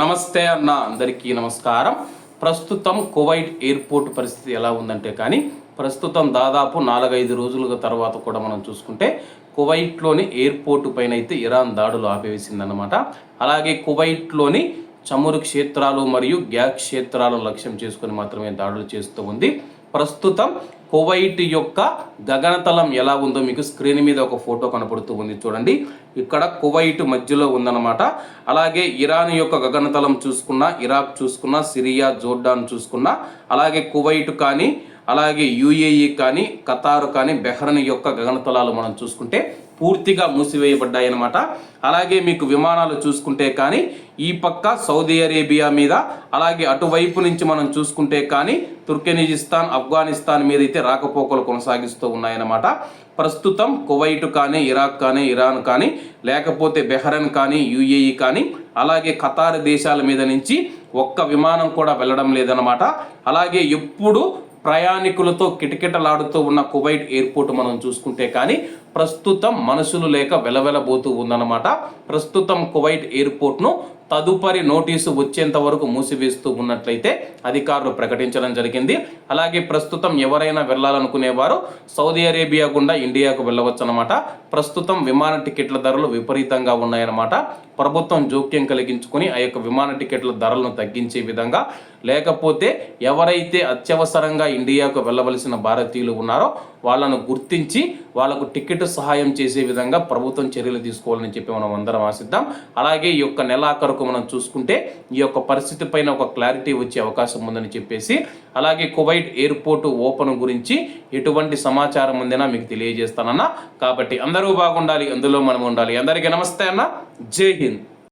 నమస్తే అన్న, అందరికీ నమస్కారం. ప్రస్తుతం కువైట్ ఎయిర్పోర్ట్ పరిస్థితి ఎలా ఉందంటే కానీ ప్రస్తుతం దాదాపు 4-5 రోజుల తర్వాత కూడా మనం చూసుకుంటే కువైట్లోని ఎయిర్పోర్టు పైన అయితే ఇరాన్ దాడులు ఆపివేసిందన్నమాట. అలాగే కువైట్లోని చమురు క్షేత్రాలు మరియు గ్యాస్ క్షేత్రాలను లక్ష్యం చేసుకొని మాత్రమే దాడులు చేస్తూ ఉంది. ప్రస్తుతం కువైట్ యొక్క గగనతలం ఎలా ఉందో మీకు స్క్రీన్ మీద ఒక ఫోటో కనపడుతూ ఉంది చూడండి. ఇక్కడ కువైట్ మధ్యలో ఉందన్నమాట. అలాగే ఇరాన్ యొక్క గగనతలం చూసుకున్నా, ఇరాక్ చూసుకున్నా, సిరియా, జోర్డాన్ చూసుకున్నా, అలాగే కువైట్ కానీ, అలాగే యుఏఈ కానీ, ఖతార్ కానీ, బెహ్రన్ యొక్క గగనతలాలు మనం చూసుకుంటే పూర్తిగా మూసివేయబడ్డాయి అన్నమాట. అలాగే మీకు విమానాలు చూసుకుంటే కానీ ఈ పక్క సౌదీ అరేబియా మీద, అలాగే అటువైపు నుంచి మనం చూసుకుంటే కానీ తుర్కెనిజిస్తాన్, ఆఫ్ఘనిస్తాన్ మీద అయితే రాకపోకలు కొనసాగిస్తూ ఉన్నాయన్నమాట. ప్రస్తుతం కువైట్ కానీ, ఇరాక్ కానీ, ఇరాన్ కానీ, లేకపోతే బెహ్రన్ కానీ, యుఏఈ కానీ, అలాగే ఖతార్ దేశాల మీద నుంచి ఒక్క విమానం కూడా వెళ్ళడం లేదన్నమాట. అలాగే ఎప్పుడు ప్రయాణికులతో కిటకిటలాడుతూ ఉన్న కువైట్ ఎయిర్పోర్ట్ మనం చూసుకుంటే కానీ ప్రస్తుతం మనుషులు లేక వెలవెలబోతూ ఉందన్నమాట. ప్రస్తుతం కువైట్ ఎయిర్పోర్ట్ను తదుపరి నోటీసు వచ్చేంత వరకు మూసివేస్తూ ఉన్నట్లయితే అధికారులు ప్రకటించడం జరిగింది. అలాగే ప్రస్తుతం ఎవరైనా వెళ్ళాలనుకునేవారు సౌదీ అరేబియా గుండా ఇండియాకు వెళ్ళవచ్చు అన్నమాట. ప్రస్తుతం విమాన టికెట్ల ధరలు విపరీతంగా ఉన్నాయన్నమాట. ప్రభుత్వం జోక్యం కలిగించుకొని ఆ యొక్క విమాన టికెట్ల ధరలను తగ్గించే విధంగా, లేకపోతే ఎవరైతే అత్యవసరంగా ఇండియాకు వెళ్ళవలసిన భారతీయులు ఉన్నారో వాళ్ళను గుర్తించి వాళ్ళకు టికెట్ సహాయం చేసే విధంగా ప్రభుత్వం చర్యలు తీసుకోవాలని చెప్పి మనం అందరం ఆశిద్దాం. అలాగే ఈ యొక్క నెలాఖరుకు మనం చూసుకుంటే ఈ యొక్క పరిస్థితి పైన ఒక క్లారిటీ వచ్చే అవకాశం ఉందని చెప్పేసి, అలాగే కువైట్ ఎయిర్పోర్ట్ ఓపెన్ గురించి ఎటువంటి సమాచారం ఉందన్నా మీకు తెలియజేస్తానన్నా. కాబట్టి అందరూ బాగుండాలి, అందులో మనం ఉండాలి. అందరికీ నమస్తే అన్న, జై హింద్.